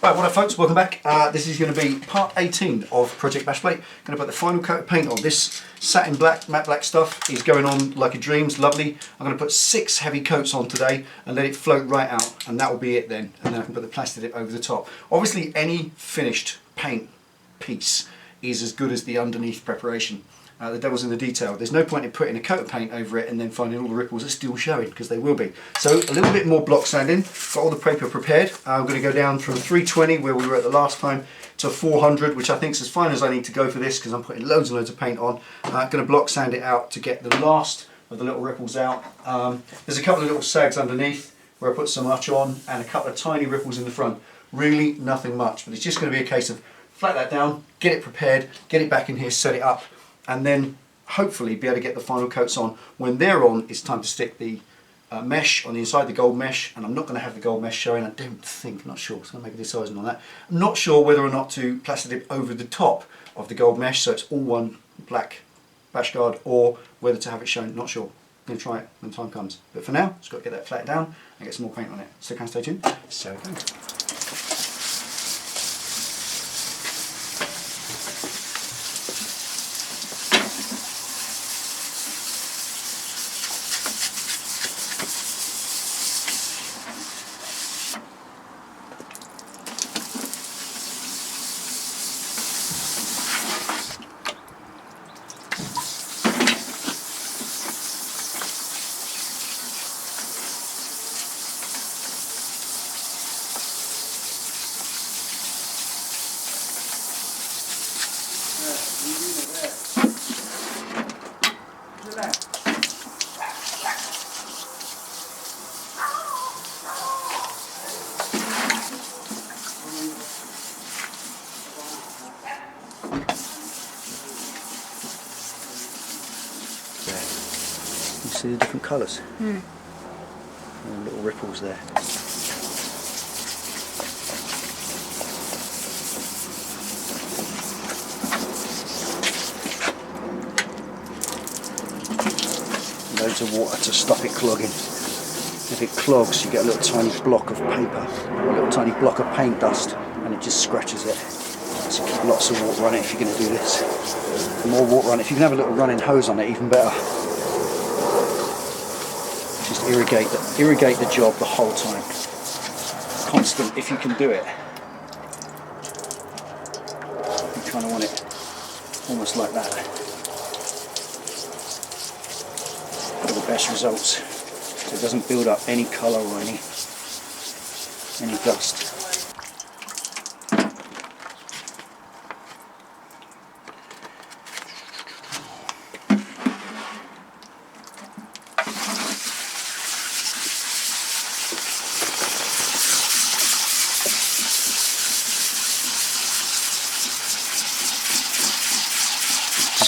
Right, well folks, welcome back. This is going to be part 18 of Project Bashblade. Going to put the final coat of paint on. This satin black, matte black stuff is going on like a dream. It's lovely. I'm going to put 6 heavy coats on today and let it float right out, and that will be it then. And then I can put the plastic dip over the top. Obviously any finished paint piece is as good as the underneath preparation. The devil's in the detail. There's no point in putting a coat of paint over it and then finding all the ripples are still showing, because they will be. So a little bit more block sanding. Got all the paper prepared. I'm going to go down from 320 where we were at the last time to 400, which I think is as fine as I need to go for this because I'm putting loads and loads of paint on. I'm going to block sand it out to get the last of the little ripples out. There's a couple of little sags underneath where I put so much on, and a couple of tiny ripples in the front. Really nothing much, but it's just going to be a case of flat that down, get it prepared, get it back in here, set it up, and then hopefully be able to get the final coats on. When they're on, it's time to stick the mesh on the inside, the gold mesh, and I'm not going to have the gold mesh showing, I don't think, I'm not sure, so I'm going to make a decision on that. I'm not sure whether or not to plastic dip over the top of the gold mesh so it's all one black bash guard, or whether to have it shown, not sure. I'm going to try it when the time comes. But for now, just got to get that flat down and get some more paint on it. So can I stay tuned? So go. See the different colours? Little ripples there. Loads of water to stop it clogging. If it clogs, you get a little tiny block of paper, or a little tiny block of paint dust, and it just scratches it. So keep lots of water on it if you're going to do this. The more water on it, if you can have a little running hose on it, even better. Just irrigate the job the whole time. Constant, if you can do it. You kind of want it almost like that. For the best results. So it doesn't build up any colour or any dust.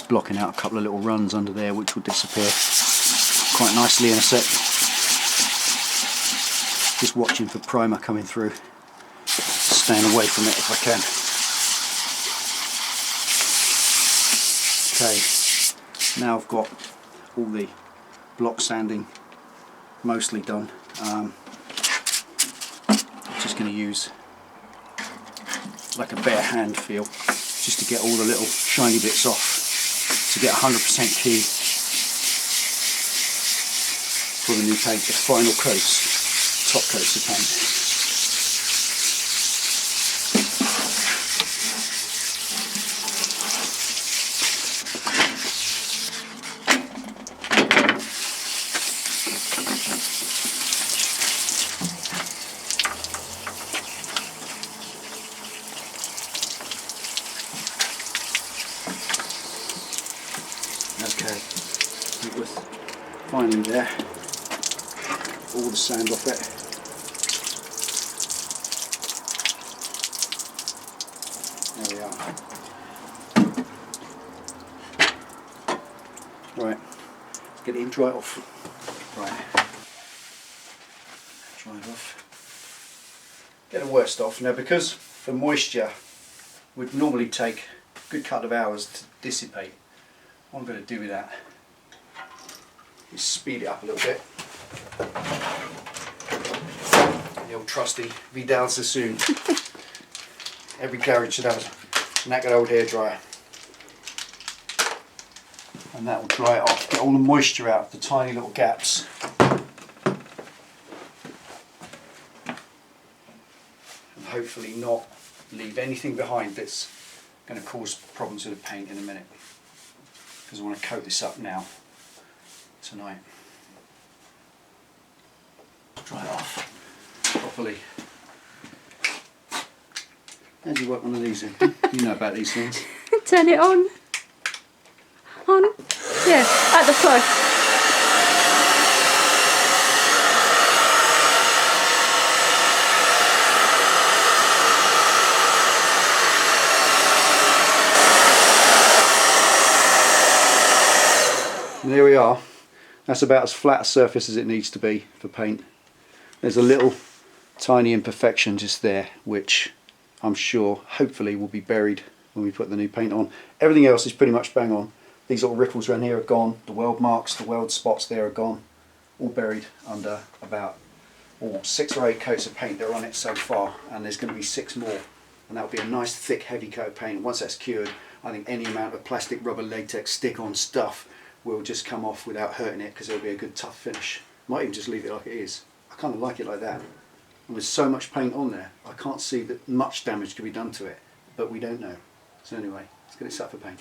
Blocking out a couple of little runs under there which will disappear quite nicely in a sec. Just watching for primer coming through, staying away from it if I can. Okay, now I've got all the block sanding mostly done. I'm just going to use like a bare hand feel just to get all the little shiny bits off, to get 100% key for the new paint, the final coats, top coats of paint. Okay, it was finally there, all the sand off it. There we are. Right, let's get it in, dry it off. Right, dry it off. Get the worst off. Now, because the moisture would normally take a good couple of hours to dissipate, what I'm going to do with that is speed it up a little bit. The old trusty Vidal Sassoon. Every garage should have a knackered old hairdryer. And that will dry it off, get all the moisture out of the tiny little gaps. And hopefully not leave anything behind that's going to cause problems with the paint in a minute. Because I want to coat this up now, tonight. Dry it off properly. How do you work one of these in? You know about these things. Turn it on. On. Yeah, at the plug. And there we are. That's about as flat a surface as it needs to be for paint. There's a little tiny imperfection just there, which I'm sure hopefully will be buried when we put the new paint on. Everything else is pretty much bang on. These little ripples around here are gone. The weld marks, the weld spots there are gone. All buried under about 6 or 8 coats of paint that are on it so far, and there's going to be 6 more, and that will be a nice thick heavy coat of paint. Once that's cured, I think any amount of plastic, rubber, latex, stick-on stuff will just come off without hurting it, because it'll be a good tough finish. Might even just leave it like it is. I kind of like it like that. And with so much paint on there, I can't see that much damage can be done to it, but we don't know. So anyway, let's get it set for paint.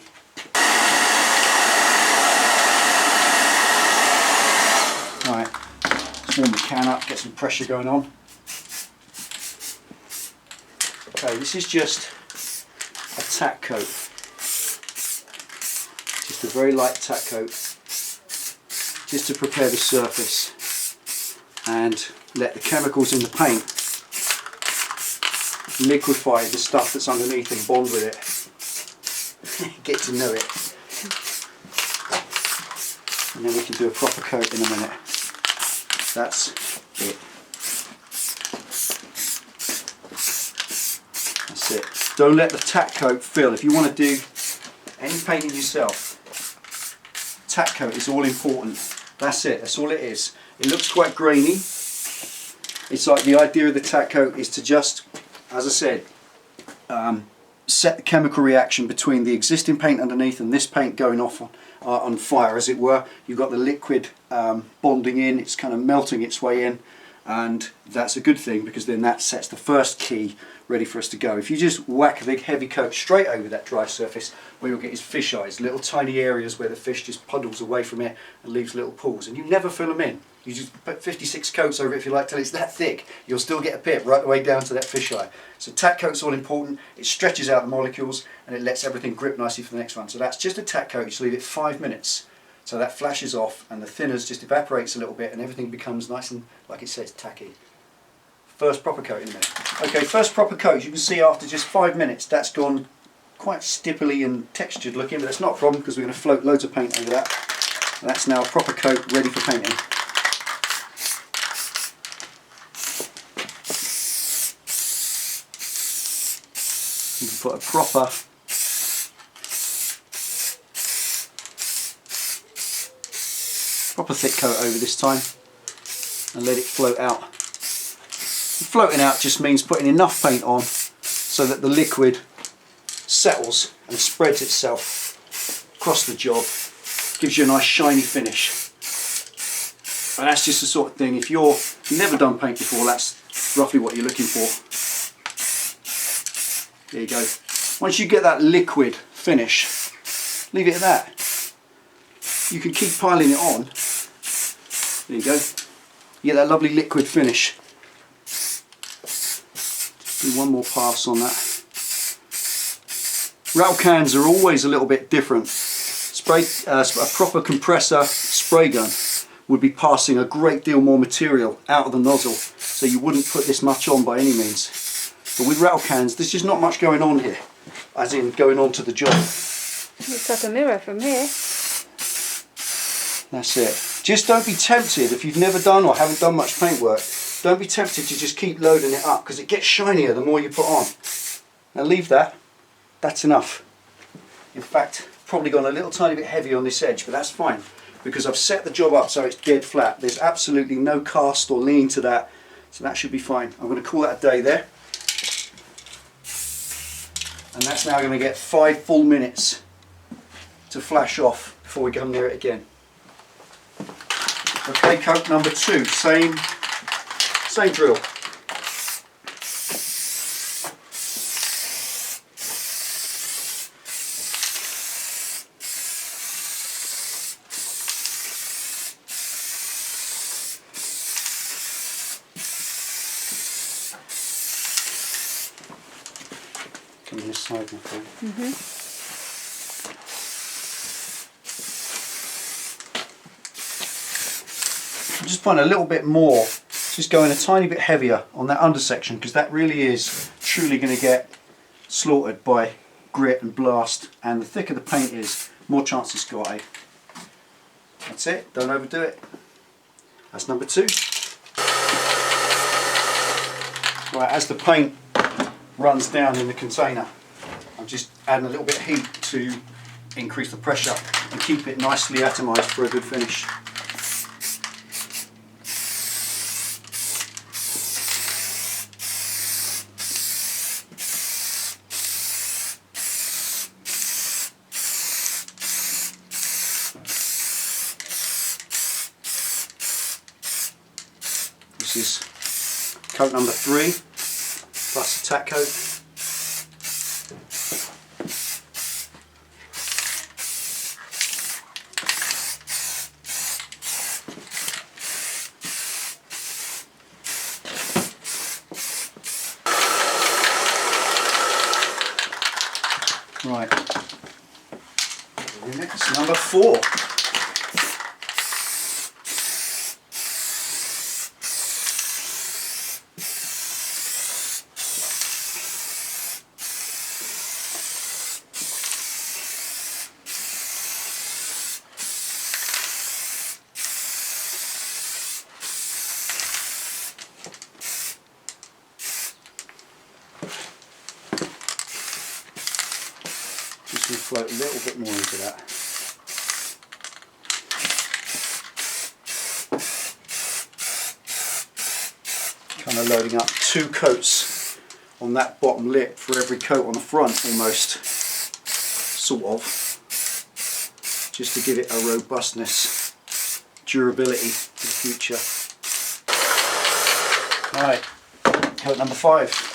Alright, let's warm the can up, get some pressure going on. Okay, this is just a tack coat. Just a very light tack coat, just to prepare the surface and let the chemicals in the paint liquefy the stuff that's underneath and bond with it. Get to know it. And then we can do a proper coat in a minute. That's it. That's it. Don't let the tack coat fill. If you want to do any painting yourself, tack coat is all important. That's it. That's all it is. It looks quite grainy. It's like the idea of the tack coat is to just, as I said, set the chemical reaction between the existing paint underneath and this paint going off on fire, as it were. You've got the liquid bonding in, it's kind of melting its way in, and that's a good thing, because then that sets the first key ready for us to go. If you just whack a big heavy coat straight over that dry surface, what you'll get is fish eyes, little tiny areas where the fish just puddles away from it and leaves little pools, and you never fill them in. You just put 56 coats over it if you like till it's that thick. You'll still get a pip right the way down to that fish eye. So tack coat's all important. It stretches out the molecules and it lets everything grip nicely for the next one. So that's just a tack coat. You just leave it 5 minutes. So that flashes off and the thinners just evaporates a little bit and everything becomes nice and, like it says, tacky. First proper coat in a minute. Okay, first proper coat. You can see after just 5 minutes that's gone quite stippily and textured looking, but that's not a problem because we're going to float loads of paint over that. And that's now a proper coat ready for painting. You can put a proper thick coat over this time and let it float out. Floating out just means putting enough paint on so that the liquid settles and spreads itself across the job, gives you a nice shiny finish. And that's just the sort of thing, if you've never done paint before, that's roughly what you're looking for. There you go. Once you get that liquid finish, leave it at that. You can keep piling it on. There you go. You get that lovely liquid finish. Just do one more pass on that. Rattle cans are always a little bit different. A proper compressor spray gun would be passing a great deal more material out of the nozzle, so you wouldn't put this much on by any means. But with rattle cans, there's just not much going on here, as in going on to the job. Looks like a mirror from here. That's it. Just don't be tempted, if you've never done or haven't done much paintwork, don't be tempted to just keep loading it up, because it gets shinier the more you put on. Now leave that. That's enough. In fact, probably gone a little tiny bit heavy on this edge, but that's fine, because I've set the job up so it's dead flat. There's absolutely no cast or lean to that, so that should be fine. I'm going to call that a day there. And that's now going to get 5 full minutes to flash off before we come near it again. Okay, coat number 2, same drill. Come this side, my friend. Just find a little bit more, just going a tiny bit heavier on that undersection, because that really is truly going to get slaughtered by grit and blast, and the thicker the paint is, more chance it's got. That's it, don't overdo it. That's number 2. Right, as the paint runs down in the container, I'm just adding a little bit of heat to increase the pressure and keep it nicely atomised for a good finish. This is coat number 3 plus the tack coat. Right, next, number 4. Just going to float a little bit more into that. Kind of loading up 2 coats on that bottom lip for every coat on the front, almost, sort of, just to give it a robustness, durability for the future. Right, coat number 5.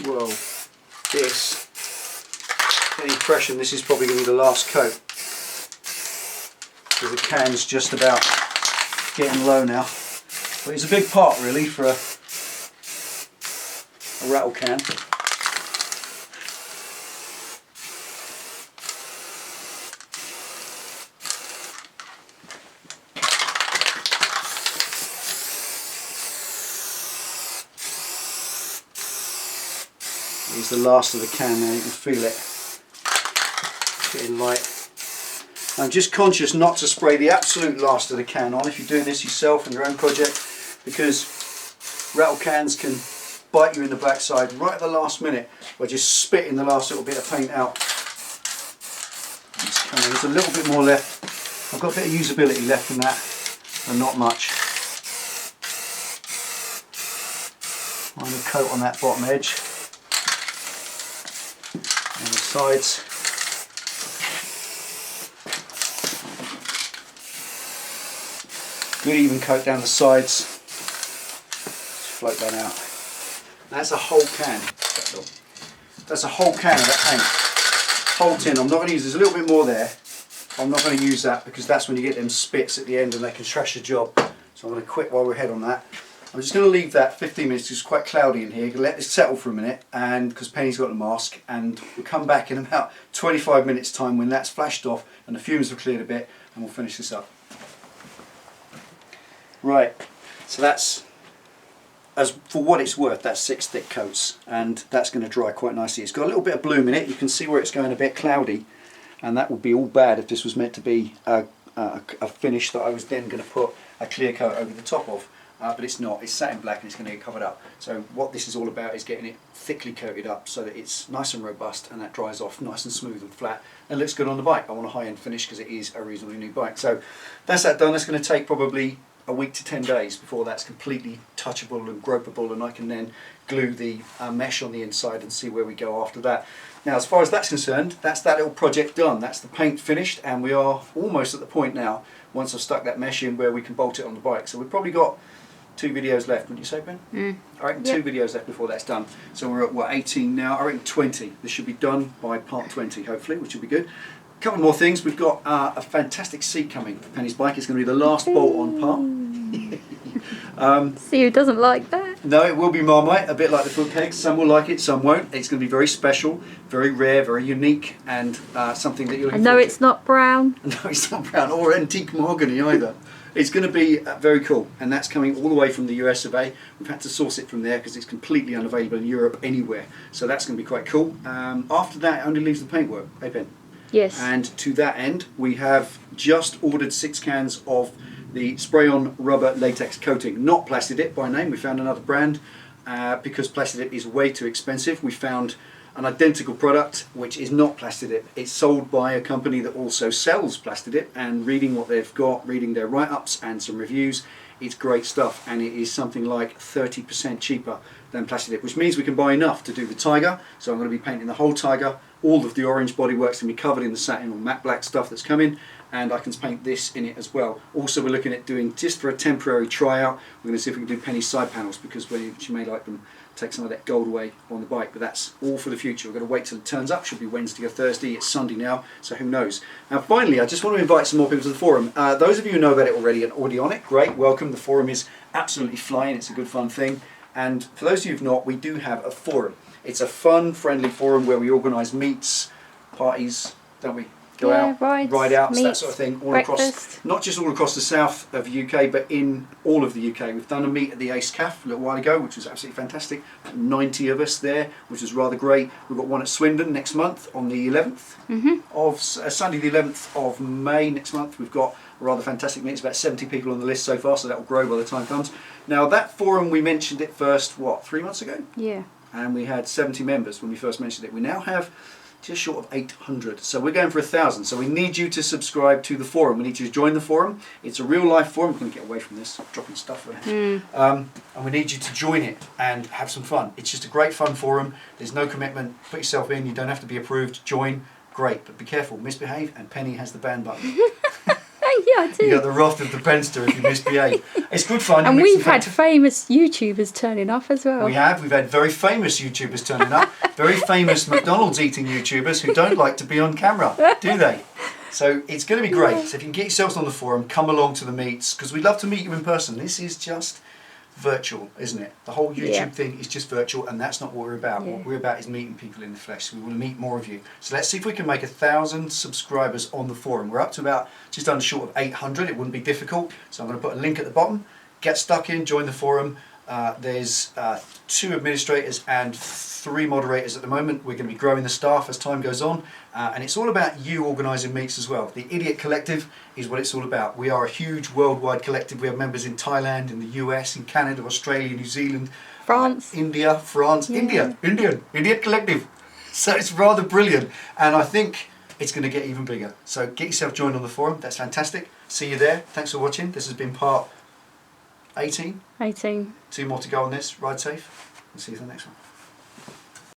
Well, this, any impression this is probably going to be the last coat, because the can's just about getting low now. But it's a big part really for a rattle can. It's the last of the can now, you can feel it getting light. I'm just conscious not to spray the absolute last of the can on if you're doing this yourself in your own project, because rattle cans can bite you in the backside right at the last minute by just spitting the last little bit of paint out. There's a little bit more left. I've got a bit of usability left in that, and not much. Final coat on that bottom edge. And the sides. Good even coat down the sides. Just float that out. That's a whole can. That's a whole can of that paint. Whole tin. I'm not going to use, there's a little bit more there. I'm not going to use that because that's when you get them spits at the end and they can trash the job. So I'm going to quit while we're ahead on that. I'm just going to leave that 15 minutes, it's quite cloudy in here. Let this settle for a minute, and because Penny's got the mask, and we'll come back in about 25 minutes time when that's flashed off and the fumes have cleared a bit, and we'll finish this up. Right, so that's, as for what it's worth, that's 6 thick coats, and that's going to dry quite nicely. It's got a little bit of bloom in it, you can see where it's going a bit cloudy, and that would be all bad if this was meant to be a a finish that I was then going to put a clear coat over the top of. But it's not, it's satin black and it's going to get covered up. So what this is all about is getting it thickly coated up so that it's nice and robust and that dries off nice and smooth and flat and looks good on the bike. I want a high-end finish because it is a reasonably new bike. So that's that done. That's going to take probably a week to 10 days before that's completely touchable and gropable, and I can then glue the mesh on the inside and see where we go after that. Now, as far as that's concerned, that's that little project done. That's the paint finished, and we are almost at the point now, once I've stuck that mesh in, where we can bolt it on the bike. So we've probably got 2 videos left, wouldn't you say, Ben? I reckon 2 videos left before that's done. So we're at, what, 18 now? I reckon 20. This should be done by part 20, hopefully, which will be good. A couple more things. We've got a fantastic seat coming for Penny's bike. It's going to be the last bolt-on part. See who doesn't like that? No, it will be Marmite, a bit like the foot pegs. Some will like it, some won't. It's going to be very special, very rare, very unique, and something that you're looking I know forward it's not brown. to. No, it's not brown or antique mahogany either. It's going to be very cool, and that's coming all the way from the US of A. We've had to source it from there because it's completely unavailable in Europe anywhere. So that's going to be quite cool. After that, it only leaves the paintwork. Hey, Ben. Yes. And to that end, we have just ordered 6 cans of the spray-on rubber latex coating, not Plastidip by name. We found another brand because Plastidip is way too expensive. We found an identical product which is not Plastidip. It's sold by a company that also sells Plastidip, and reading what they've got, reading their write-ups and some reviews, it's great stuff, and it is something like 30% cheaper than Plastidip, which means we can buy enough to do the Tiger. So I'm going to be painting the whole Tiger. All of the orange bodywork's going to be covered in the satin or matte black stuff that's coming, and I can paint this in it as well. Also, we're looking at doing, just for a temporary tryout, we're going to see if we can do Penny's side panels, because she may like them, take some of that gold away on the bike, but that's all for the future. We're going to wait till it turns up. Should be Wednesday or Thursday. It's Sunday now, so who knows. Now finally, I just want to invite some more people to the forum. Those of you who know about it already and already on it, great, welcome. The forum is absolutely flying. It's a good fun thing. And for those of you who've not, we do have a forum. It's a fun, friendly forum where we organise meets, parties, don't we? Go out, ride outs, that sort of thing, all across, not just all across the south of the UK, but in all of the UK. We've done a meet at the Ace Caf a little while ago, which was absolutely fantastic. 90 of us there, which was rather great. We've got one at Swindon next month on the 11th of Sunday, the 11th of May next month. We've got a rather fantastic meet. It's about 70 people on the list so far, so that will grow by the time it comes. Now that forum, we mentioned it first, what, 3 months ago? Yeah. And we had 70 members when we first mentioned it. We now have just short of 800, so we're going for 1,000. So we need you to subscribe to the forum. We need you to join the forum. It's a real life forum. We're going to get away from this, dropping stuff around. And we need you to join it and have some fun. It's just a great fun forum. There's no commitment. Put yourself in. You don't have to be approved. Join. Great, but be careful. Misbehave, and Penny has the ban button. Yeah, I do. You got the wrath of the Penster if you misbehave. It's good fun. And we've had famous YouTubers turning up as well. We have. We've had very famous YouTubers turning up. Very famous McDonald's eating YouTubers who don't like to be on camera, do they? So it's going to be great. So if you can get yourselves on the forum, come along to the meets, because we'd love to meet you in person. This is just virtual, isn't it? The whole YouTube thing is just virtual, and that's not what we're about. What we're about is meeting people in the flesh. So we want to meet more of you. So let's see if we can make 1,000 subscribers on the forum. We're up to about just under short of 800. It wouldn't be difficult. So I'm going to put a link at the bottom. Get stuck in, join the forum. There's 2 administrators and 3 moderators at the moment. We're going to be growing the staff as time goes on, and it's all about you organising meets as well. The Idiot Collective is what it's all about. We are a huge worldwide collective. We have members in Thailand, in the US, in Canada, Australia, New Zealand, France, India, Idiot Collective. So it's rather brilliant, and I think it's going to get even bigger. So get yourself joined on the forum. That's fantastic. See you there. Thanks for watching. This has been part 18. 18. 2 more to go on this. Ride safe. We'll see you in the next one.